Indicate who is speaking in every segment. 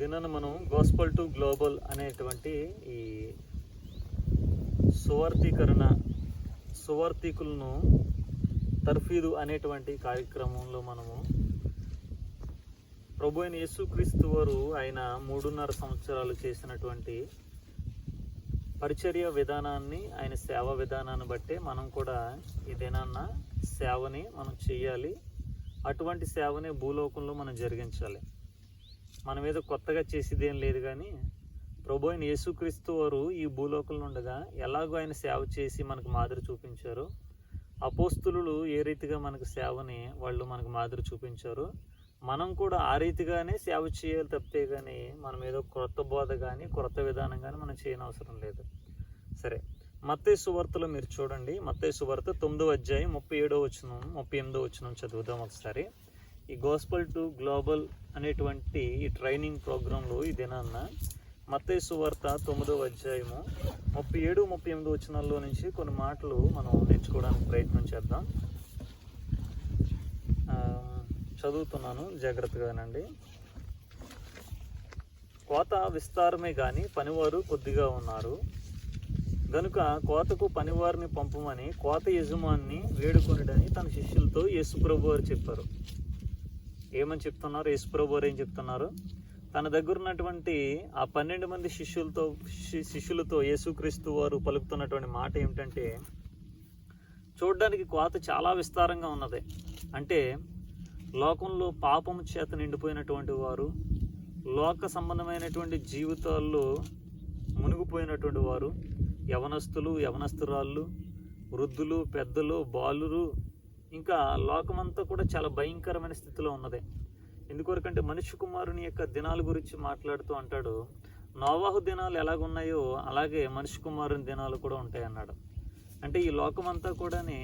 Speaker 1: దినాన మనం gospel to global అనేటువంటి ఈ సువార్థికులను తర్ఫీదు అనేటువంటి కార్యక్రమంలో మనము ప్రభు అయిన యేసుక్రీస్తు వారు ఆయన 3.5 సంవత్సరాలు చేసినటువంటి పరిచర్య విధానాన్ని, ఆయన సేవా విధానాన్ని బట్టే మనం కూడా ఈ దినాన్న సేవని మనం చేయాలి. అటువంటి సేవని భూలోకంలో మనం జరిగించాలి. మనం ఏదో కొత్తగా చేసేదేం లేదు, కానీ ప్రభు అయిన యేసుక్రీస్తు వారు ఈ భూలోకంలో ఉండగా ఎలాగో ఆయన సేవ చేసి మనకు మాదిరి చూపించారు. అపోస్తులు ఏ రీతిగా మనకు సేవని వాళ్ళు మనకు మాదిరి చూపించారు, మనం కూడా ఆ రీతిగానే సేవ చేయాలి తప్పితే కానీ మనం ఏదో క్రొత్త బోధ కానీ క్రొత్త విధానం కానీ మనం చేయనవసరం లేదు. సరే, మత్తయి సువార్తలో మీరు చూడండి. మత్తయి సువార్త 9వ అధ్యాయం 37వ వచనం 38వ వచనం చదువుదాం ఒకసారి. ఈ గాస్పల్ టు గ్లోబల్ అనేటువంటి ఈ ట్రైనింగ్ ప్రోగ్రాంలో ఈ దినాన్న మత్తయి సువార్త 9వ అధ్యాయము 37, 38 వచనాల్లో నుంచి కొన్ని మాటలు మనం నేర్చుకోవడానికి ప్రయత్నం చేద్దాం. చదువుతున్నాను, జాగ్రత్తగానండి. కోత విస్తారమే కానీ పనివారు కొద్దిగా ఉన్నారు గనుక కోతకు పనివారిని పంపమని కోత యజమాని వేడుకొనిడని తన శిష్యులతో యేసుప్రభు వారు చెప్పారు. ఏమని చెప్తున్నారు? యేసుప్రభు వారు ఏం చెప్తున్నారు? తన దగ్గర ఉన్నటువంటి ఆ 12 మంది శిష్యులతో యేసుక్రీస్తు వారు పలుకుతున్నటువంటి మాట ఏమిటంటే, చూడడానికి కోత చాలా విస్తారంగా ఉన్నది. అంటే లోకంలో పాపము చేత నిండిపోయినటువంటి వారు, లోక సంబంధమైనటువంటి జీవితాల్లో మునిగిపోయినటువంటి వారు, యవనస్తులు, యవనస్తురాళ్ళు, వృద్ధులు, పెద్దలు, బాలురు, ఇంకా లోకమంతా కూడా చాలా భయంకరమైన స్థితిలో ఉన్నది. ఎందుకొరకంటే మనుష్య కుమారుని యొక్క దినాల గురించి మాట్లాడుతూ అంటాడు, నోవాహు దినాలు ఎలాగున్నాయో అలాగే మనుష్య కుమారుని దినాలు కూడా ఉంటాయి అన్నాడు. అంటే ఈ లోకమంతా కూడాని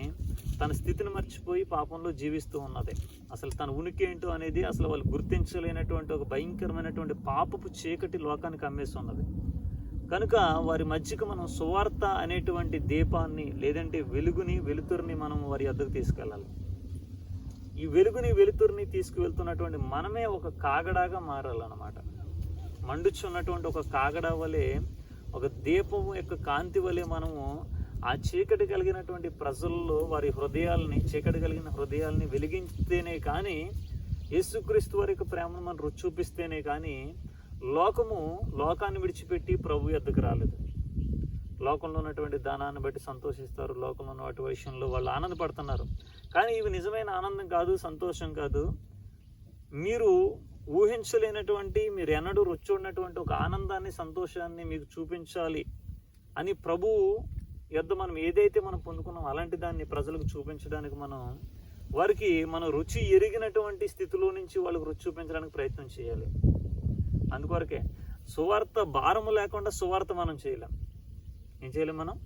Speaker 1: తన స్థితిని మర్చిపోయి పాపంలో జీవిస్తూ ఉన్నది. అసలు తన ఉనికి ఏంటో అనేది అసలు వాళ్ళు గుర్తించలేనటువంటి ఒక భయంకరమైనటువంటి పాపపు చీకటి లోకానికి అమ్మేస్తున్నది. కనుక వారి మధ్యకు మనం సువార్త అనేటువంటి దీపాన్ని, లేదంటే వెలుగుని, వెలుతురుని మనం వారి వద్దకు తీసుకెళ్ళాలి. ఈ వెలుగుని, వెలుతురుని తీసుకువెళ్తున్నటువంటి మనమే ఒక కాగడాగా మారాలన్నమాట. మండుచున్నటువంటి ఒక కాగడా వలె, ఒక దీపం యొక్క కాంతి వలె మనము ఆ చీకటి కలిగినటువంటి ప్రజల్లో వారి హృదయాల్ని, చీకటి కలిగిన హృదయాల్ని వెలిగిస్తేనే కానీ, యేసుక్రీస్తు వారి యొక్క ప్రేమను మనం రుచి చూపిస్తేనే కానీ లోకాన్ని విడిచిపెట్టి ప్రభు యొద్దకు రాలేదు. లోకంలో ఉన్నటువంటి దానాన్ని బట్టి సంతోషిస్తారు, లోకంలో ఉన్న వాటి విషయంలో వాళ్ళు ఆనందపడుతున్నారు. కానీ ఇవి నిజమైన ఆనందం కాదు, సంతోషం కాదు. మీరు ఊహించలేనటువంటి, మీరు ఎన్నడూ రుచి ఉన్నటువంటి ఒక ఆనందాన్ని, సంతోషాన్ని మీకు చూపించాలి అని ప్రభువు యొద్ద మనం ఏదైతే మనం పొందుకున్నాం అలాంటి దాన్ని ప్రజలకు చూపించడానికి వారికి మనం రుచి ఎరిగినటువంటి స్థితిలో నుంచి వాళ్ళకు రుచి చూపించడానికి ప్రయత్నం చేయాలి. అందుకొరకే సువార్త భారము లేకుండా సువార్త మనం చేయలేం. ఏం చేయలేం? మనం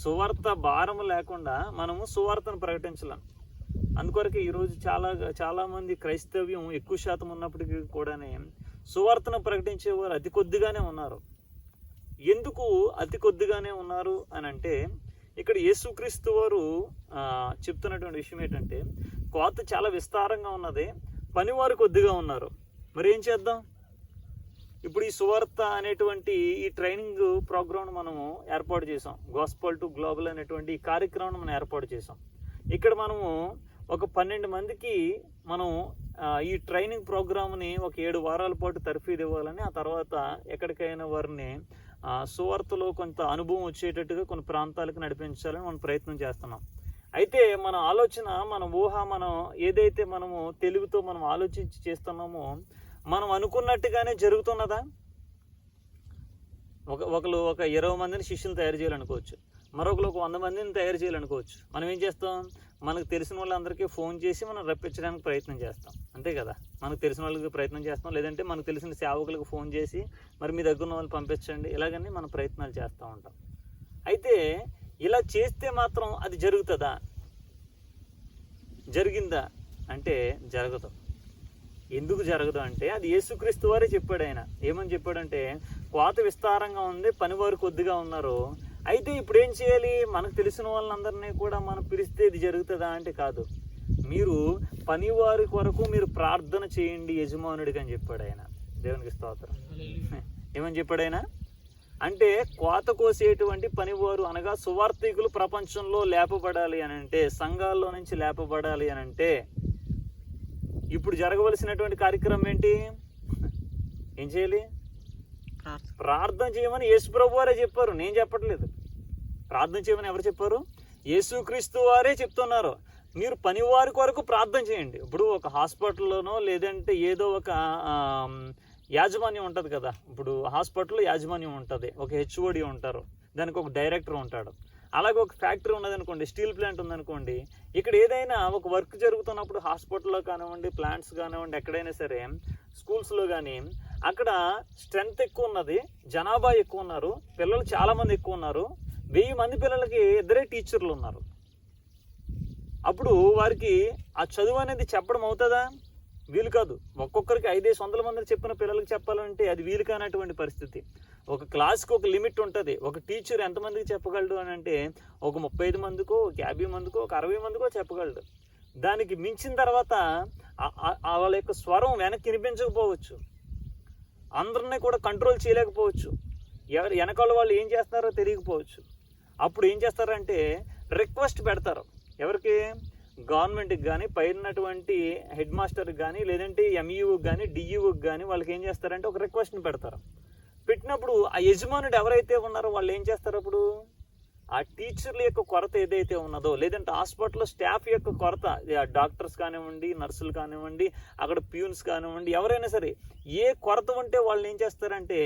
Speaker 1: సువార్త భారము లేకుండా మనము సువార్తను ప్రకటించలేం. అందుకొరకే ఈరోజు చాలా మంది క్రైస్తవ్యం ఎక్కువ శాతం ఉన్నప్పటికీ కూడానే సువార్తను ప్రకటించేవారు అతి కొద్దిగానే ఉన్నారు. ఎందుకు అతి కొద్దిగానే ఉన్నారు అని అంటే, ఇక్కడ యేసుక్రీస్తు వారు చెప్తున్నటువంటి విషయం ఏంటంటే, కోత చాలా విస్తారంగా ఉన్నది, పనివారు కొద్దిగా ఉన్నారు. మరి ఏం చేద్దాం? ఇప్పుడు ఈ సువార్త అనేటువంటి ఈ ట్రైనింగ్ ప్రోగ్రామ్ మనము ఏర్పాటు చేసాం. గాస్పల్ టు గ్లోబల్ అనేటువంటి ఈ కార్యక్రమం మనం ఏర్పాటు చేసాం. ఇక్కడ మనము ఒక 12 మందికి మనం ఈ ట్రైనింగ్ ప్రోగ్రామ్ని ఒక 7 వారాల పాటు తర్ఫీదు ఇవ్వాలని, ఆ తర్వాత ఎక్కడికైనా వారిని సువార్తలో కొంత అనుభవం వచ్చేటట్టుగా కొన్ని ప్రాంతాలకు నడిపించాలని మనం ప్రయత్నం చేస్తున్నాం. అయితే మన ఆలోచన, మన ఊహ, మనం ఏదైతే మనము తెలివితో మనం ఆలోచించి చేస్తున్నామో మనం అనుకున్నట్టుగానే జరుగుతున్నదా? ఒకరు ఒక 20 మందిని శిష్యులు తయారు చేయాలనుకోవచ్చు, మరొకరు ఒక 100 మందిని తయారు చేయాలనుకోవచ్చు. మనం ఏం చేస్తాం? మనకు తెలిసిన వాళ్ళందరికీ ఫోన్ చేసి మనం రప్పించడానికి ప్రయత్నం చేస్తాం, అంతే కదా? మనకు తెలిసిన వాళ్ళకి ప్రయత్నం చేస్తాం, లేదంటే మనకు తెలిసిన సేవకులకు ఫోన్ చేసి మరి మీ దగ్గర ఉన్న వాళ్ళు పంపించండి, ఇలాగని మనం ప్రయత్నాలు చేస్తూ ఉంటాం. అయితే ఇలా చేస్తే మాత్రం అది జరుగుతుందా? జరిగిందా అంటే జరగదు. ఎందుకు జరగదు అంటే, అది యేసుక్రీస్తు వారే చెప్పాడు. ఆయన ఏమని చెప్పాడంటే, కోత విస్తారంగా ఉంది, పనివారు కొద్దిగా ఉన్నారు. అయితే ఇప్పుడు ఏం చేయాలి? మనకు తెలిసిన వాళ్ళందరినీ కూడా మనం పిలిస్తే ఇది జరుగుతుందా అంటే కాదు. మీరు పనివారి కొరకు మీరు ప్రార్థన చేయండి యజమానుడికి అని చెప్పాడు ఆయన. దేవునికి స్తోత్రం. ఏమని చెప్పాడు ఆయన అంటే, కోత కోసేటువంటి పనివారు అనగా సువార్థికులు ప్రపంచంలో లేపబడాలి అని అంటే, సంఘాల్లో నుంచి లేపబడాలి అని అంటే ఇప్పుడు జరగవలసినటువంటి కార్యక్రమం ఏంటి? ఏం చేయాలి? ప్రార్థన చేయమని యేసుప్రభు వారే చెప్పారు, నేను చెప్పట్లేదు. ప్రార్థన చేయమని ఎవరు చెప్పారు? యేసుక్రీస్తు వారే చెప్తున్నారు. మీరు పనివారి కొరకు ప్రార్థన చేయండి. ఇప్పుడు ఒక హాస్పిటల్లోనో లేదంటే ఏదో ఒక యాజమాన్యం ఉంటుంది కదా, ఇప్పుడు హాస్పిటల్లో యాజమాన్యం ఉంటుంది, ఒక హెచ్ఓడి ఉంటారు, దానికి ఒక డైరెక్టర్ ఉంటాడు. అలాగే ఒక ఫ్యాక్టరీ ఉన్నదనుకోండి, స్టీల్ ప్లాంట్ ఉందనుకోండి, ఇక్కడ ఏదైనా ఒక వర్క్ జరుగుతున్నప్పుడు హాస్పిటల్లో కానివ్వండి, ప్లాంట్స్ కానివ్వండి, ఎక్కడైనా సరే స్కూల్స్లో కానీ, అక్కడ స్ట్రెంగ్త్ ఎక్కువ ఉన్నది, జనాభా ఎక్కువ ఉన్నారు, పిల్లలు చాలామంది ఎక్కువ ఉన్నారు, 1000 మంది పిల్లలకి 2 టీచర్లు ఉన్నారు. అప్పుడు వారికి ఆ చదువు అనేది చెప్పడం అవుతుందా? వీలు కాదు. ఒక్కొక్కరికి 500 మందిని చెప్పిన పిల్లలకి చెప్పాలంటే అది వీలు కానటువంటి పరిస్థితి. ఒక క్లాస్కి ఒక లిమిట్ ఉంటుంది. ఒక టీచర్ ఎంతమందికి చెప్పగలడు అని అంటే, ఒక 35 మందికో, ఒక 50 మందికో, ఒక 60 మందికో చెప్పగలడు. దానికి మించిన తర్వాత వాళ్ళ యొక్క స్వరం వెనక్కి వినిపించకపోవచ్చు, అందరినీ కూడా కంట్రోల్ చేయలేకపోవచ్చు, వెనకాల వాళ్ళు ఏం చేస్తున్నారో తెలియకపోవచ్చు. అప్పుడు ఏం చేస్తారంటే రిక్వెస్ట్ పెడతారు. ఎవరికి? గవర్నమెంట్కి కానీ, పైనటువంటి హెడ్ మాస్టర్కి కానీ, లేదంటే ఎంఈఓకి కానీ, డిఈఓకి కానీ వాళ్ళకి ఏం చేస్తారంటే ఒక రిక్వెస్ట్ని పెడతారు. పెట్టినప్పుడు ఆ యజమానుడు ఎవరైతే ఉన్నారో వాళ్ళు ఏం చేస్తారు? అప్పుడు ఆ టీచర్ల యొక్క కొరత ఏదైతే ఉన్నదో, లేదంటే హాస్పిటల్లో స్టాఫ్ యొక్క కొరత, డాక్టర్స్ కానివ్వండి, నర్సులు కానివ్వండి, అక్కడ ప్యూన్స్ కానివ్వండి, ఎవరైనా సరే ఏ కొరత ఉంటే వాళ్ళు ఏం చేస్తారంటే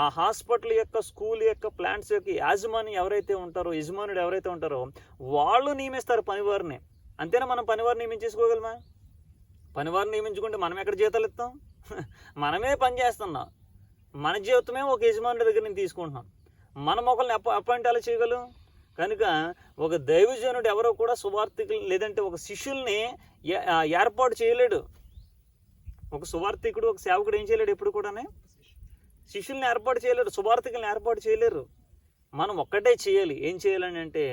Speaker 1: ఆ హాస్పిటల్ యొక్క, స్కూల్ యొక్క, ప్లాంట్స్ యొక్క యాజమాన్యం ఎవరైతే ఉంటారో, యజమానుడు ఎవరైతే ఉంటారో వాళ్ళు నియమిస్తారు పనివారిని. అంతేనా? మనం పనివారిని నియమించేసుకోగలమా? పనివారిని నియమించుకుంటే మనం ఎక్కడ జీతాలు ఇస్తాం? మనమే పని చేస్తున్నాం, మన జీవితమే ఒక యజమానుడి దగ్గర నుంచి తీసుకుంటున్నాం. మనం ఒకరిని అపాయింట్ అలా చేయగలం. కనుక ఒక దైవజనుడు ఎవరో కూడా సువార్థికులు లేదంటే ఒక శిష్యుల్ని ఏర్పాటు చేయలేడు. ఒక సువార్థికుడు, ఒక సేవకుడు ఏం చేయలేడు ఎప్పుడు కూడా? శిష్యుల్ని ఏర్పాటు చేయలేరు, సువార్థికుల్ని ఏర్పాటు చేయలేరు. మనం ఒక్కటే చేయాలి. ఏం చేయాలని అంటే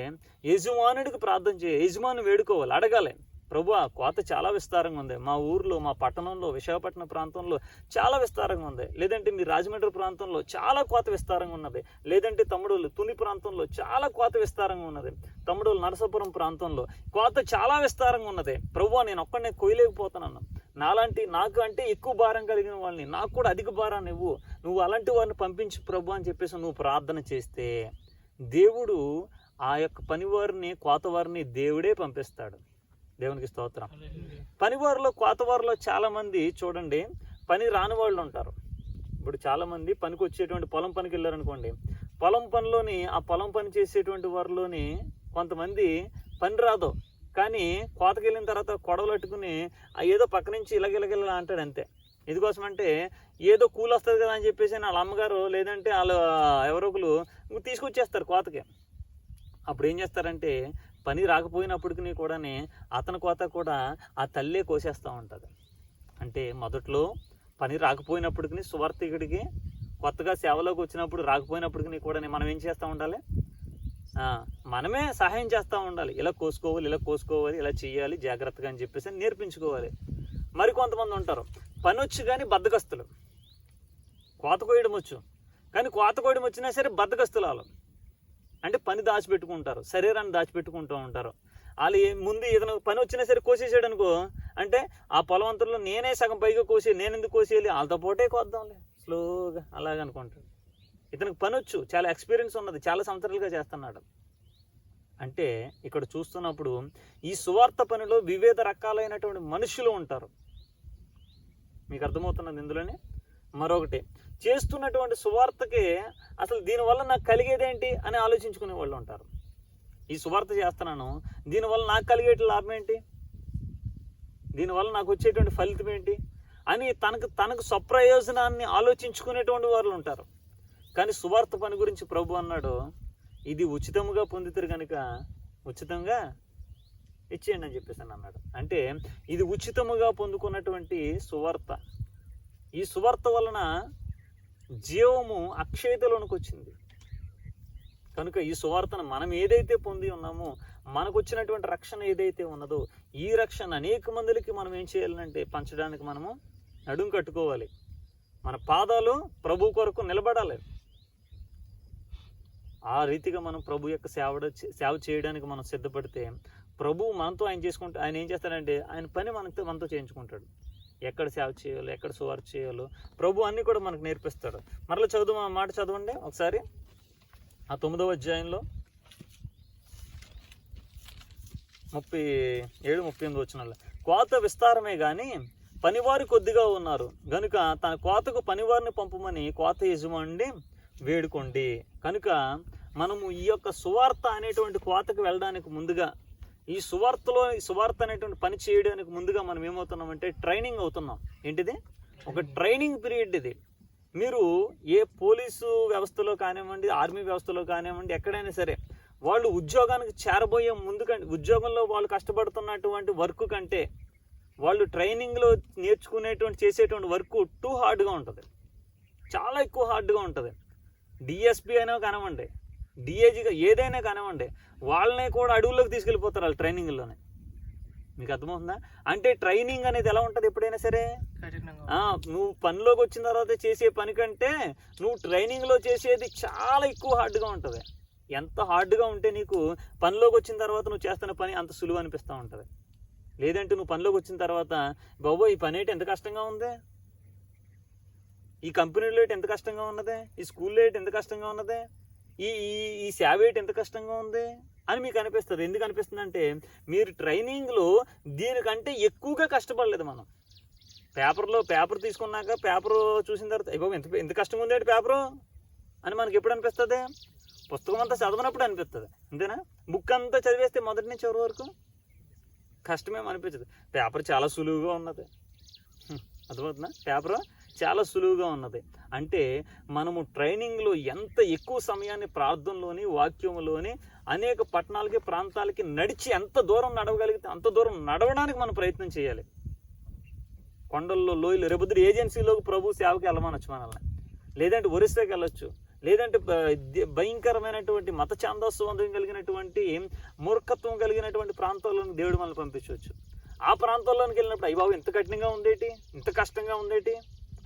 Speaker 1: యజమానుడికి ప్రార్థన చేయాలి, యజమాని వేడుకోవాలి, అడగాలి. ప్రభువా, కోత చాలా విస్తారంగా ఉంది, మా ఊర్లో, మా పట్టణంలో, విశాఖపట్నం ప్రాంతంలో చాలా విస్తారంగా ఉంది, లేదంటే మీ రాజమండ్రి ప్రాంతంలో చాలా కోత విస్తారంగా ఉన్నది, లేదంటే తమ్ముడు తుని ప్రాంతంలో చాలా కోత విస్తారంగా ఉన్నది, తమ్ముడు నరసాపురం ప్రాంతంలో కోత చాలా విస్తారంగా ఉన్నది. ప్రభువా, నేను ఒక్కడనే కొయ్యలేకపోతున్నాను, నాకు అంటే ఎక్కువ భారం కలిగిన వాళ్ళని, నాకు కూడా అధిక భారాన్ని నువ్వు అలాంటి వారిని పంపించి ప్రభు అని చెప్పేసి నువ్వు ప్రార్థన చేస్తే దేవుడు ఆ యొక్క పనివారిని, కోతవారిని దేవుడే పంపిస్తాడు. దేవునికి స్తోత్రం. పనివారిలో, కోతవారిలో చాలామంది చూడండి పని రాని వాళ్ళు ఉంటారు. ఇప్పుడు చాలామంది పనికి వచ్చేటువంటి పొలం పనికి వెళ్ళారనుకోండి, పొలం పనిలోని ఆ పొలం పని చేసేటువంటి వారిలోని కొంతమంది పని రాదు, కానీ కోతకి వెళ్ళిన తర్వాత కొడవలట్టుకుని ఏదో పక్క నుంచి ఇలాగిలగిలా అంటాడు అంతే. ఎందుకోసమంటే ఏదో కూలి వస్తుంది కదా అని చెప్పేసి వాళ్ళ అమ్మగారు లేదంటే వాళ్ళు ఎవరో ఒకరు తీసుకొచ్చేస్తారు కోతకి. అప్పుడు ఏం చేస్తారంటే పని రాకపోయినప్పటికీ కూడా అతని కోత కూడా ఆ తల్లే కోసేస్తూ ఉంటుంది. అంటే మొదట్లో పని రాకపోయినప్పటికీ సువార్థికుడికి కొత్తగా సేవలోకి వచ్చినప్పుడు రాకపోయినప్పటికీ కూడా మనం ఏం చేస్తూ ఉండాలి? మనమే సహాయం చేస్తూ ఉండాలి. ఇలా కోసుకోవాలి, ఇలా చేయాలి జాగ్రత్తగా అని చెప్పేసి నేర్పించుకోవాలి. మరి కొంతమంది ఉంటారు పని వచ్చి కానీ బద్దకస్తులు. కోత కోయడం వచ్చు కానీ కోత కోయడం వచ్చినా సరే బద్దకస్తులు వాళ్ళు. అంటే పని దాచిపెట్టుకుంటారు, శరీరాన్ని దాచిపెట్టుకుంటూ ఉంటారు. వాళ్ళు ముందు ఏదైనా పని వచ్చినా సరే కోసేసాడు అనుకో, అంటే ఆ పొలవంతుల్లో నేనే సగం పైగా కోసేయాలి, నేను ఎందుకు కోసేయాలి, వాళ్ళతో పోటే కోద్దాంలే స్లోగా అలాగనుకుంటాడు. ఇతనికి పని వచ్చు, చాలా ఎక్స్పీరియన్స్ ఉన్నది, చాలా సంవత్సరాలుగా చేస్తున్నాడు. అంటే ఇక్కడ చూస్తున్నప్పుడు ఈ సువార్త పనిలో వివిధ రకాలైనటువంటి మనుషులు ఉంటారు. మీకు అర్థమవుతున్నది ఇందులోనే. మరొకటి, చేస్తున్నటువంటి సువార్తకి అసలు దీనివల్ల నాకు కలిగేదేంటి అని ఆలోచించుకునే వాళ్ళు ఉంటారు. ఈ సువార్త చేస్తున్నాను, దీనివల్ల నాకు కలిగే లాభం ఏంటి, దీనివల్ల నాకు వచ్చేటువంటి ఫలితం ఏంటి అని తనకు స్వప్రయోజనాన్ని ఆలోచించుకునేటువంటి వాళ్ళు ఉంటారు. కానీ సువార్త పని గురించి ప్రభు అన్నాడు, ఇది ఉచితంగా పొందుతారు కనుక ఉచితంగా ఇచ్చేయండి అని చెప్పేసి అన్నాడు. అంటే ఇది ఉచితముగా పొందుకున్నటువంటి సువార్త. ఈ సువార్త వలన జీవము అక్షయతలోనికి వచ్చింది కనుక ఈ సువార్తను మనం ఏదైతే పొంది ఉన్నామో, మనకు వచ్చినటువంటి రక్షణ ఏదైతే ఉన్నదో, ఈ రక్షణ అనేక మందికి మనం ఏం చేయాలంటే పంచడానికి మనము నడుం కట్టుకోవాలి. మన పాదాలు ప్రభు కొరకు నిలబడాలి. ఆ రీతిగా మనం ప్రభు యొక్క సేవ చేయడానికి మనం సిద్ధపడితే ప్రభు మనతో ఆయన ఏం చేస్తాడంటే ఆయన పని మనతో చేయించుకుంటాడు. ఎక్కడ సేవ చేయాలో, ఎక్కడ సువార్త చేయాలో ప్రభు అన్నీ కూడా మనకు నేర్పిస్తాడు. మరలా ఆ మాట చదవండి ఒకసారి. ఆ 9వ అధ్యాయంలో 37-38 వచనాలు. కోత విస్తారమే గాని పనివారు కొద్దిగా ఉన్నారు గనుక తన కోతకు పనివారిని పంపమని కోత యజమానిని వేడుకోండి. కనుక మనము ఈ యొక్క సువార్త అనేటువంటి కోతకు వెళ్ళడానికి ముందుగా, ఈ సువార్త అనేటువంటి పని చేయడానికి ముందుగా మనం ఏమవుతున్నామంటే ట్రైనింగ్ అవుతున్నాం. ఏంటిది? ఒక ట్రైనింగ్ పీరియడ్ ఇది. మీరు ఏ పోలీసు వ్యవస్థలో కానివ్వండి, ఆర్మీ వ్యవస్థలో కానివ్వండి, ఎక్కడైనా సరే వాళ్ళు ఉద్యోగానికి చేరబోయే ముందు ఉద్యోగంలో వాళ్ళు కష్టపడుతున్నటువంటి వర్క్ కంటే వాళ్ళు ట్రైనింగ్లో చేసేటువంటి వర్క్ టూ హార్డ్గా ఉంటుంది, చాలా ఎక్కువ హార్డ్గా ఉంటుంది. డిఎస్పీ అయినా కానివ్వండి, డిఏజీగా ఏదైనా కానివ్వండి, వాళ్ళనే కూడా అడవుల్లోకి తీసుకెళ్ళిపోతారు వాళ్ళు ట్రైనింగ్లోనే. మీకు అర్థమవుతుందా? అంటే ట్రైనింగ్ అనేది ఎలా ఉంటుంది ఎప్పుడైనా సరే, నువ్వు పనిలోకి వచ్చిన తర్వాత చేసే పని కంటే నువ్వు ట్రైనింగ్లో చేసేది చాలా ఎక్కువ హార్డ్గా ఉంటుంది. ఎంత హార్డ్గా ఉంటే నీకు పనిలోకి వచ్చిన తర్వాత నువ్వు చేస్తున్న పని అంత సులువు అనిపిస్తూ ఉంటుంది. లేదంటే నువ్వు పనిలోకి వచ్చిన తర్వాత బాబో ఈ పని ఏంటి ఎంత కష్టంగా ఉంది, ఈ కంపెనీలో ఏంటి ఎంత కష్టంగా ఉన్నదే, ఈ స్కూల్లో ఏంటి ఎంత కష్టంగా ఉన్నదే, ఈ సేవ ఏంటి ఎంత కష్టంగా ఉంది అని మీకు అనిపిస్తుంది. ఎందుకు అనిపిస్తుంది అంటే మీరు ట్రైనింగ్లో దీనికంటే ఎక్కువగా కష్టపడలేదు. మనం పేపర్ తీసుకున్నాక పేపర్ చూసిన తర్వాత ఎంత కష్టంగా ఉంది పేపరు అని మనకి ఎప్పుడు అనిపిస్తుంది? పుస్తకం అంతా చదవనప్పుడు అనిపిస్తుంది, అంతేనా? బుక్ అంతా చదివేస్తే మొదటి నుంచి చివరి వరకు కష్టమేమో అనిపించదు. పేపర్ చాలా సులువుగా ఉన్నది. అర్థమవుతుందా? పేపర్ చాలా సులువుగా ఉన్నది. అంటే మనము ట్రైనింగ్లో ఎంత ఎక్కువ సమయాన్ని ప్రార్థనలోని, వాక్యంలోని, అనేక పట్టణాలకి, ప్రాంతాలకి నడిచి ఎంత దూరం నడవగలిగితే అంత దూరం నడవడానికి మనం ప్రయత్నం చేయాలి. కొండల్లో, లోయలు, రేపొద్దు ఏజెన్సీలోకి ప్రభు సేవకి వెళ్ళమనొచ్చు మనల్ని, లేదంటే ఒరిస్సాకి వెళ్ళొచ్చు, లేదంటే భయంకరమైనటువంటి మత ఛాందోత్సవం కలిగినటువంటి మూర్ఖత్వం కలిగినటువంటి ప్రాంతాల్లోని దేవుడు మనల్ని పంపించవచ్చు. ఆ ప్రాంతాల్లోనికి వెళ్ళినప్పుడు అయ్యి బాబు ఇంత కఠినంగా ఉందేటి, ఇంత కష్టంగా ఉందేటి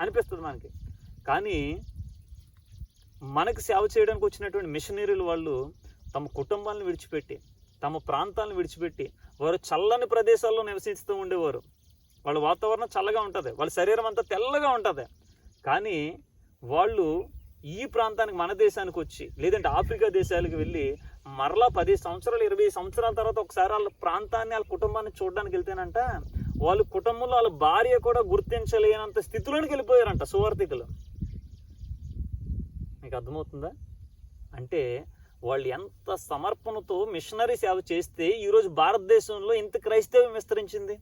Speaker 1: అనిపిస్తుంది మనకి. కానీ మనకు సేవ చేయడానికి వచ్చినటువంటి మిషనరీలు వాళ్ళు తమ కుటుంబాలను విడిచిపెట్టి, తమ ప్రాంతాలను విడిచిపెట్టి వారు చల్లని ప్రదేశాల్లో నివసిస్తూ ఉండేవారు. వాళ్ళ వాతావరణం చల్లగా ఉంటుంది, వాళ్ళ శరీరం అంతా తెల్లగా ఉంటుంది. కానీ వాళ్ళు ఈ ప్రాంతానికి, మన దేశానికి వచ్చి, లేదంటే ఆఫ్రికా దేశాలకు వెళ్ళి మరలా 10 సంవత్సరాలు 20 సంవత్సరాల తర్వాత ఒకసారి వాళ్ళ ప్రాంతాన్ని, వాళ్ళ కుటుంబాన్ని చూడడానికి వెళ్తేనంట వాళ్ళ కుటుంబంలో వాళ్ళ భార్య కూడా గుర్తించలేనంత స్థితిలోనికి వెళ్ళిపోయారంట సువార్థికులు. మీకు అర్థమవుతుందా? అంటే వాళ్ళు ఎంత సమర్పణతో మిషనరీ సేవ చేస్తే ఈరోజు భారతదేశంలో ఇంత క్రైస్తవ్యం విస్తరించింది.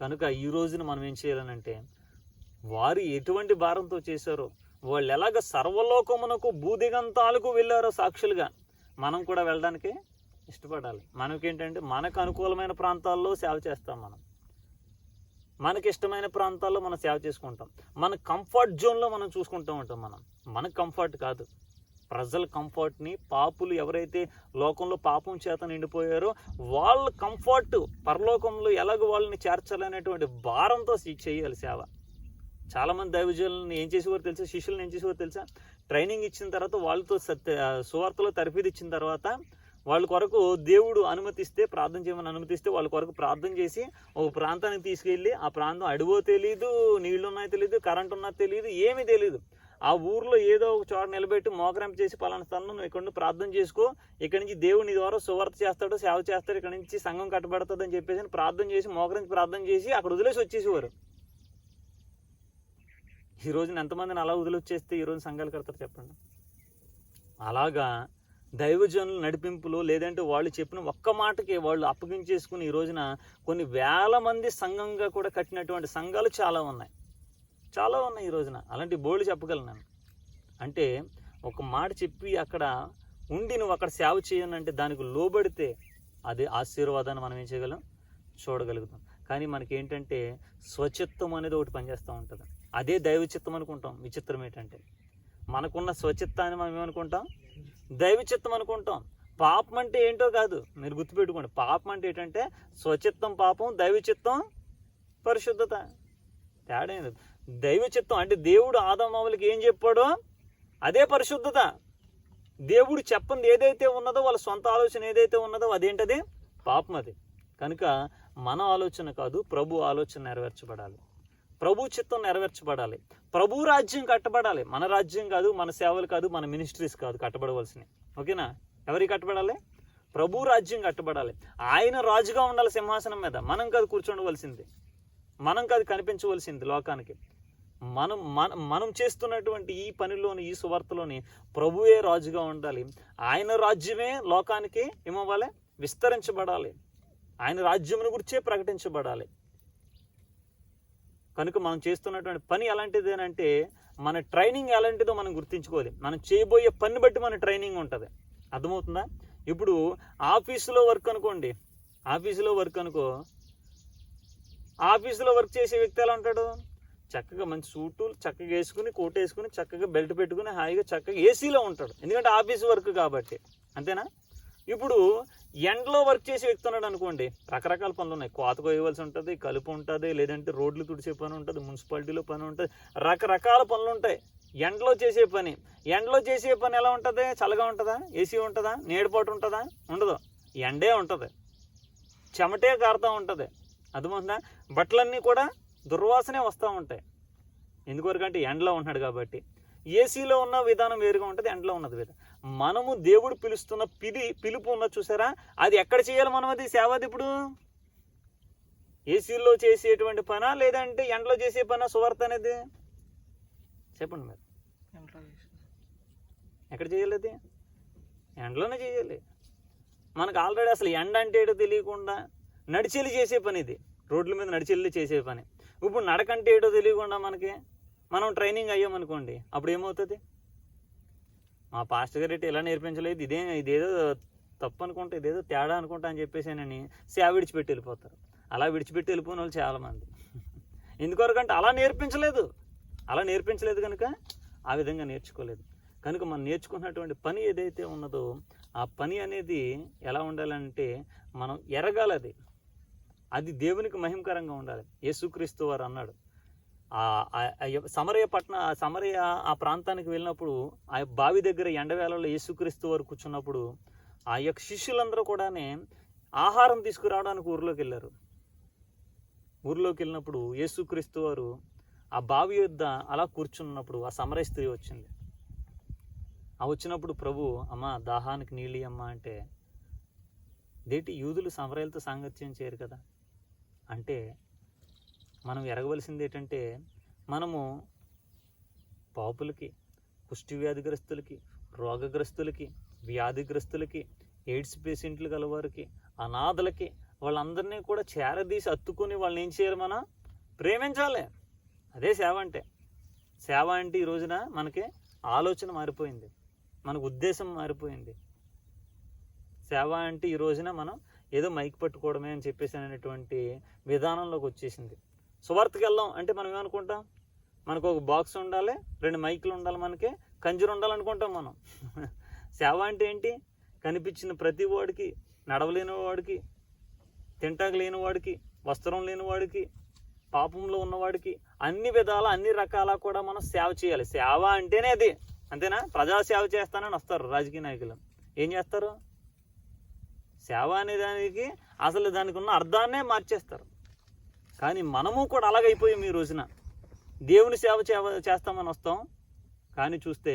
Speaker 1: కనుక ఈ రోజున మనం ఏం చేయాలనంటే, వారు ఎటువంటి భారంతో చేశారో, వాళ్ళు ఎలాగ సర్వలోకమునకు భూదిగంతాలకు వెళ్ళారో సాక్షులుగా మనం కూడా వెళ్ళడానికి ఇష్టపడాలి. మనకేంటంటే మనకు అనుకూలమైన ప్రాంతాల్లో సేవ చేస్తాం, మనకి ఇష్టమైన ప్రాంతాల్లో మనం సేవ చేసుకుంటాం, మన కంఫర్ట్ జోన్లో మనం చూసుకుంటూ ఉంటాం. మనకు కంఫర్ట్ కాదు, ప్రజల కంఫర్ట్ని, పాపులు ఎవరైతే లోకంలో పాపం చేత నిండిపోయారో వాళ్ళ కంఫర్ట్ పరలోకంలో ఎలాగ వాళ్ళని చేర్చాలనేటువంటి భారంతో చేయాలి సేవ. చాలామంది దైవజనులను ఏం చేసేవారు తెలుసా, శిష్యులను ఏం చేసేవారు తెలుసా, ట్రైనింగ్ ఇచ్చిన తర్వాత వాళ్ళతో సువార్తలో తరఫీదు ఇచ్చిన తర్వాత వాళ్ళ కొరకు దేవుడు ప్రార్థన చేయమని అనుమతిస్తే వాళ్ళ కొరకు ప్రార్థన చేసి ఒక ప్రాంతానికి తీసుకెళ్ళి, ఆ ప్రాంతం అడుగో తెలీదు, నీళ్లు ఉన్నాయో తెలియదు, కరెంట్ ఉన్నది తెలియదు, ఏమీ తెలియదు, ఆ ఊర్లో ఏదో ఒక చోట నిలబెట్టి మోకరింపు చేసి పలానా స్థలంలో నువ్వు ఇక్కడ నుండి ప్రార్థన చేసుకో, ఇక్కడ నుంచి దేవుని ద్వారా సువార్త చేస్తాడు, సేవ చేస్తాడు, ఇక్కడ నుంచి సంఘం కట్టబడుతుంది అని చెప్పేసి ప్రార్థన చేసి, మోకరించి ప్రార్థన చేసి అక్కడ వదిలేసి వచ్చేసేవారు. ఈ రోజున ఎంతమందిని అలా వదిలొచ్చేస్తే ఈరోజు సంఘాలు కడతారు చెప్పండి? అలాగా దైవజనుల నడిపింపులు, లేదంటే వాళ్ళు చెప్పిన ఒక్క మాటకి వాళ్ళు అప్పగించేసుకుని ఈ రోజున కొన్ని వేల మంది సంఘంగా కూడా కట్టినటువంటి సంఘాలు చాలా ఉన్నాయి ఈ రోజున. అలాంటి బోర్డు చెప్పగలను నేను. అంటే ఒక మాట చెప్పి అక్కడ ఉండి నువ్వు అక్కడ సేవ చేయనంటే దానికి లోబడితే అది ఆశీర్వాదాన్ని మనం ఏం చేయగలం, చూడగలుగుతాం. కానీ మనకి ఏంటంటే స్వచిత్తం అనేది ఒకటి పనిచేస్తూ ఉంటుంది, అదే దైవ చిత్తం అనుకుంటాం. విచిత్రం ఏంటంటే మనకున్న స్వచిత్తాన్ని మనం ఏమనుకుంటాం, దైవ చిత్తం అనుకుంటాం. పాపం అంటే ఏంటో కాదు, మీరు గుర్తుపెట్టుకోండి. పాపం అంటే ఏంటంటే స్వచిత్తం పాపం, దైవ చిత్తం పరిశుద్ధత. తేడా ఏంది? దైవ చిత్తం అంటే దేవుడు ఆదామవులకి ఏం చెప్పాడో అదే పరిశుద్ధత. దేవుడు చెప్పంది ఏదైతే ఉన్నదో, వాళ్ళ సొంత ఆలోచన ఏదైతే ఉన్నదో అదేంటది? పాపం. అది కనుక మన ఆలోచన కాదు, ప్రభు ఆలోచన నెరవేర్చబడాలి, ప్రభు చిత్తం నెరవేర్చబడాలి, ప్రభు రాజ్యం కట్టబడాలి. మన రాజ్యం కాదు, మన సేవలు కాదు, మన మినిస్ట్రీస్ కాదు కట్టబడవలసినవి. ఓకేనా? ఎవరికి కట్టబడాలి? ప్రభు రాజ్యం కట్టబడాలి. ఆయన రాజుగా ఉండాలి సింహాసనం మీద. మనం కాదు కూర్చోవలసింది, మనం కాదు కనిపించవలసింది లోకానికి. మనం చేస్తున్నటువంటి ఈ పనిలోని, ఈ సువార్తలోని ప్రభువే రాజుగా ఉండాలి. ఆయన రాజ్యమే లోకానికి ఏమవ్వాలి? విస్తరించబడాలి. ఆయన రాజ్యమును గురించే ప్రకటించబడాలి. కనుక మనం చేస్తున్నటువంటి పని ఎలాంటిదేనంటే, మన ట్రైనింగ్ ఎలాంటిదో మనం గుర్తించుకోవాలి. మనం చేయబోయే పని బట్టి మన ట్రైనింగ్ ఉంటుంది. అర్థమవుతుందా? ఇప్పుడు ఆఫీసులో వర్క్ అనుకోండి, ఆఫీసులో వర్క్ చేసే వ్యక్తి ఎలా ఉంటాడు? చక్కగా మంచి సూటు చక్కగా వేసుకుని, కోట్ వేసుకుని, చక్కగా బెల్ట్ పెట్టుకుని, హాయిగా చక్కగా ఏసీలో ఉంటాడు. ఎందుకంటే ఆఫీస్ వర్క్ కాబట్టి. అంతేనా? ఇప్పుడు ఎండలో వర్క్ చేసే వ్యక్తి ఉన్నాడు అనుకోండి, రకరకాల పనులు ఉన్నాయి. కోత కోయవలసి ఉంటుంది, కలుపు ఉంటుంది, లేదంటే రోడ్లు తుడిచే పని ఉంటుంది, మున్సిపాలిటీలో పని ఉంటుంది, రకరకాల పనులు ఉంటాయి. ఎండలో చేసే పని ఎలా ఉంటుంది? చల్లగా ఉంటుందా? ఏసీ ఉంటుందా? నీడపాటు ఉంటుందా? ఉండదు. ఎండే ఉంటుంది, చెమటే కారుతూ ఉంటుంది. అర్థమవుతుందా? బట్టలన్నీ కూడా దుర్వాసనే వస్తూ ఉంటాయి. ఎందుకొరకంటే ఎండలో ఉన్నాడు కాబట్టి. ఏసీలో ఉన్న విధానం వేరుగా ఉంటుంది, ఎండలో ఉన్నది విధానం. మనము దేవుడు పిలుస్తున్న పిలుపు ఉన్నది చూసారా, అది ఎక్కడ చేయాలి? మనం అది సేవది. ఇప్పుడు ఏసీలో చేసేటువంటి పనా, లేదంటే ఎండలో చేసే పనా సువార్త అనేది? చెప్పండి మీరు. ఎక్కడ చేయాలి? అది ఎండలోనే చేయాలి. మనకు ఆల్రెడీ అసలు ఎండ అంటే ఏటో తెలియకుండా నడిచెళ్ళి చేసే పని ఇది, రోడ్ల మీద నడిచెళ్ళి చేసే పని. ఇప్పుడు నడకంటే ఏటో తెలియకుండా మనం ట్రైనింగ్ అయ్యామనుకోండి, అప్పుడు ఏమవుతుంది? మా పాస్టర్ గారు ఇలా నేర్పించలేదు, ఇదేదో తప్పు అనుకుంటా, ఇదేదో తేడా అనుకుంటా అని చెప్పేసానని సేవ విడిచిపెట్టి వెళ్ళిపోతారు. అలా విడిచిపెట్టి వెళ్ళిపోయిన వాళ్ళు చాలామంది. ఎందుకొరకంటే అలా నేర్పించలేదు కనుక ఆ విధంగా నేర్చుకోలేదు. కనుక మనం నేర్చుకున్నటువంటి పని ఏదైతే ఉన్నదో ఆ పని అనేది ఎలా ఉండాలంటే, మనం ఎరగాలి. అది దేవునికి మహిమకరంగా ఉండాలి. యేసుక్రీస్తు వారు అన్నాడు, సమరయ ఆ ప్రాంతానికి వెళ్ళినప్పుడు, ఆ బావి దగ్గర ఎండవేళలో యేసుక్రీస్తు వారు కూర్చున్నప్పుడు, ఆ యొక్క శిష్యులందరూ కూడానే ఆహారం తీసుకురావడానికి ఊర్లోకి వెళ్ళినప్పుడు యేసుక్రీస్తు వారు ఆ బావి యొద్ద అలా కూర్చున్నప్పుడు ఆ సమరయ స్త్రీ వచ్చింది. వచ్చినప్పుడు ప్రభు, అమ్మ దాహానికి నీళ్ళు అమ్మ అంటే, దేటి యూదులు సమరయలతో సాంగత్యం చేయరు కదా అంటే, మనం ఎరగవలసింది ఏంటంటే, మనము పాపులకి, కుష్టి వ్యాధిగ్రస్తులకి, రోగగ్రస్తులకి, వ్యాధిగ్రస్తులకి, ఎయిడ్స్ పేషెంట్లు గలవారికి, అనాథలకి, వాళ్ళందరినీ కూడా చేరదీసి అత్తుకొని వాళ్ళని ఏం చేయాలి? మనం ప్రేమించాలి. అదే సేవ అంటే. సేవ అంటే ఈ రోజున మనకి ఆలోచన మారిపోయింది, మనకు ఉద్దేశం మారిపోయింది. సేవ అంటే ఈ రోజున మనం ఏదో మైక్ పట్టుకోవడమే అని చెప్పేసి అనేటువంటి విధానంలోకి వచ్చేసింది. సువార్తకి వెళ్దాం అంటే మనం ఏమనుకుంటాం? మనకు ఒక బాక్స్ ఉండాలి, 2 మైకులు ఉండాలి, మనకి కంజూరు ఉండాలనుకుంటాం మనం. సేవ అంటే ఏంటి? కనిపించిన ప్రతి వాడికి, నడవలేని వాడికి, తింటాక లేని వాడికి, వస్త్రం లేని వాడికి, పాపంలో ఉన్నవాడికి, అన్ని విధాల అన్ని రకాల కూడా మనం సేవ చేయాలి. సేవ అంటేనే అది. అంతేనా? ప్రజాసేవ చేస్తానని వస్తారు రాజకీయ నాయకులు. ఏం చేస్తారు? సేవ అనే దానికి అసలు దానికి ఉన్న అర్థాన్నే మార్చేస్తారు. కానీ మనము కూడా అలాగైపోయాం ఈ రోజున. దేవుని సేవ చేస్తామని వస్తాం, కానీ చూస్తే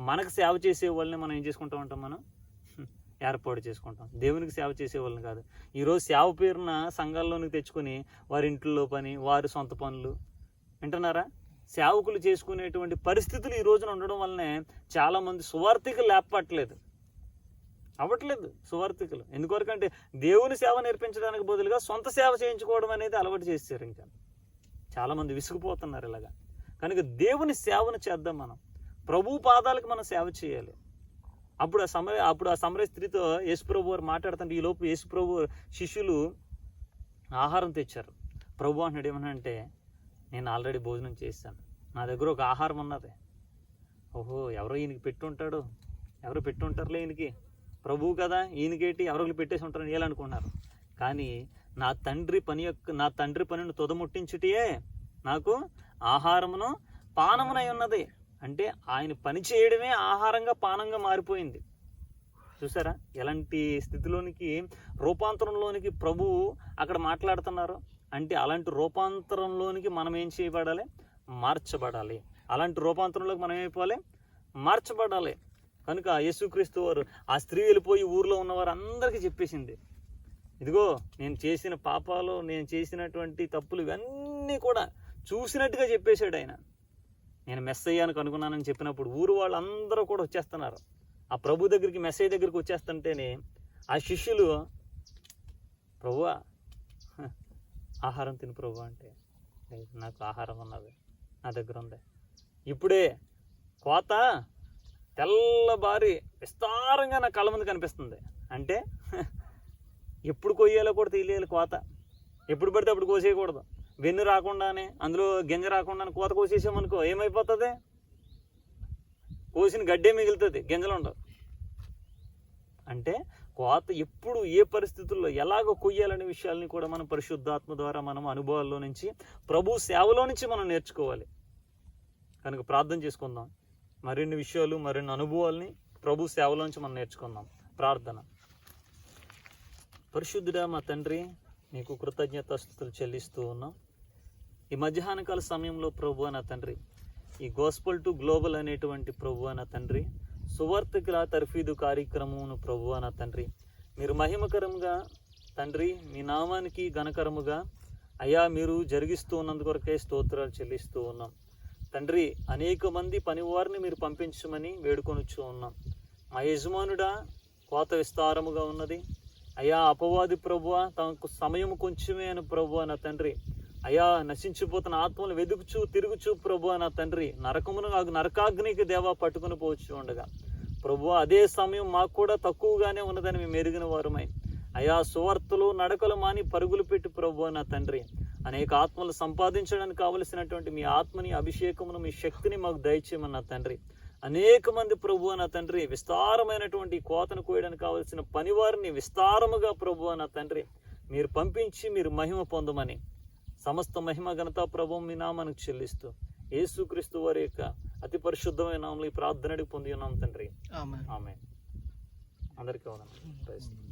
Speaker 1: మనకు సేవ చేసే వాళ్ళని మనం ఏం చేసుకుంటూ ఉంటాం? మనం ఏర్పాటు చేసుకుంటాం. దేవునికి సేవ చేసే వాళ్ళని కాదు. ఈరోజు సేవ పేరున సంఘాల్లోనికి తెచ్చుకొని వారి ఇంట్లో పని, వారి సొంత పనులు, వింటున్నారా? సేవకులు చేసుకునేటువంటి పరిస్థితులు ఈ రోజున ఉండడం వల్లనే చాలామంది సువార్థికులు అవ్వట్లేదు. సువార్థికులు ఎందుకొరకంటే దేవుని సేవ నేర్పించడానికి బదులుగా సొంత సేవ చేయించుకోవడం అనేది అలవాటు చేశారు. ఇంకా చాలామంది విసిగిపోతున్నారు ఇలాగా. కనుక దేవుని సేవను చేద్దాం. మనం ప్రభు పాదాలకు మనం సేవ చేయాలి. అప్పుడు ఆ సమరయ స్త్రీతో యేసుప్రభు వారు మాట్లాడుతుంటే, ఈలోపు యేసుప్రభు శిష్యులు ఆహారం తెచ్చారు. ప్రభు అంటున్నాడు ఏమనంటే, నేను ఆల్రెడీ భోజనం చేశాను, నా దగ్గర ఒక ఆహారం ఉన్నది. ఓహో, ఎవరో ఈయనకి పెట్టుంటాడు, ఎవరు పెట్టుంటారులే ఈయనకి, ప్రభువు కదా ఈయనకేంటి, ఎవరికి పెట్టేసి ఉంటారని వీళ్ళనుకున్నారు. కానీ నా తండ్రి పనిని తుదముట్టించుటే నాకు ఆహారమును పానమునై ఉన్నది. అంటే ఆయన పని చేయడమే ఆహారంగా పానంగా మారిపోయింది. చూసారా ఎలాంటి స్థితిలోనికి, రూపాంతరంలోనికి ప్రభువు అక్కడ మాట్లాడుతున్నారు. అంటే అలాంటి రూపాంతరంలోనికి మనం ఏం చేయబడాలి? మార్చబడాలి. అలాంటి రూపాంతరంలోకి మనం ఏమైపోవాలి? మార్చబడాలి. కనుక యేసుక్రీస్తు వారు ఆ స్త్రీ వెళ్ళిపోయి ఊర్లో ఉన్నవారు అందరికీ చెప్పేసింది, ఇదిగో నేను చేసిన పాపాలు, నేను చేసినటువంటి తప్పులు ఇవన్నీ కూడా చూసినట్టుగా చెప్పేశాడు ఆయన. నేను మెస్సయ్యాను కనుగొన్నానని చెప్పినప్పుడు ఊరు వాళ్ళందరూ కూడా వచ్చేస్తున్నారు. ఆ ప్రభు దగ్గరికి, మెస్సయ్య దగ్గరికి వచ్చేస్తుంటేనే ఆ శిష్యులు, ప్రభువా ఆహారం తిను ప్రభు అంటే, నాకు ఆహారం ఉన్నది, నా దగ్గర ఉంది. ఇప్పుడే కోత తెల్లబారి విస్తారంగా నా కళ్ళ ముందు కనిపిస్తుంది. అంటే ఎప్పుడు కొయ్యాలో కూడా తెలియాలి కోత. ఎప్పుడు పడితే అప్పుడు కోసేయకూడదు. వెన్ను రాకుండానే, అందులో గింజ రాకుండానే కోత కోసేసామనుకో ఏమైపోతుంది? కోసిన గడ్డే మిగులుతుంది, గింజలు ఉండవు. అంటే కోత ఎప్పుడు, ఏ పరిస్థితుల్లో ఎలాగో కొయ్యాలనే విషయాల్ని కూడా మనం పరిశుద్ధాత్మ ద్వారా మనం అనుభవాల్లో నుంచి, ప్రభు సేవలో నుంచి మనం నేర్చుకోవాలి. కనుక ప్రార్థన చేసుకుందాం. మరిన్ని విషయాలు, మరిన్ని అనుభవాల్ని ప్రభు సేవలో నుంచి మనం నేర్చుకుందాం. ప్రార్థన. పరిశుద్ధుడా మా తండ్రి, నీకు కృతజ్ఞతాస్తుతులు చెల్లిస్తూ ఉన్నాం. ఈ మధ్యాహ్నకాల సమయంలో ప్రభు నా తండ్రి, ఈ గోస్పల్ టు గ్లోబల్ అనేటువంటి ప్రభు నా తండ్రి, సువార్తికుల తర్ఫీదు కార్యక్రమమును ప్రభు నా తండ్రి, మీరు మహిమకరంగా తండ్రి, మీ నామానికి ఘనకరముగా అయ్యా మీరు జరిగిస్తూ ఉన్నందు కొరకే స్తోత్రాలు చెల్లిస్తూ ఉన్నాం తండ్రి. అనేక మంది పనివారిని మీరు పంపించమని వేడుకొనుచూ ఉన్నాం. మా యజమానుడా, కోత విస్తారముగా ఉన్నది అయ్యా. అపవాది ప్రభువ తనకు సమయం కొంచెమే అని ప్రభువ నా తండ్రి, అయ్యా నశించిపోతున్న ఆత్మలు వెదుకుచూ తిరుగుచూ ప్రభువ నా తండ్రి, నరకాగ్నికి దేవా పట్టుకుని పోవచ్చు ఉండగా ప్రభువ అదే సమయం మాకు కూడా తక్కువగానే ఉన్నదని మేము ఎరిగిన వారమై అయ్యా సువార్తలు నడకలు మాని పరుగులు పెట్టి ప్రభువ నా తండ్రి, అనేక ఆత్మలు సంపాదించడానికి కావలసినటువంటి మీ ఆత్మని, అభిషేకమును, మీ శక్తిని మాకు దయచేయమన్న తండ్రి. అనేక మంది ప్రభువ నా తండ్రి, విస్తారమైనటువంటి కోతను కోయడానికి కావలసిన పనివారిని విస్తారముగా ప్రభువ నా తండ్రి మీరు పంపించి మీరు మహిమ పొందమని, సమస్త మహిమ ఘనత ప్రభువు మీ నామానికి చెల్లిస్తూ యేసుక్రీస్తు వారి యొక్క అతి పరిశుద్ధమైన నామములో ఈ ప్రార్థన పొంది ఉన్నాం తండ్రి. ఆమేన్. అందరికీ వందనాలు.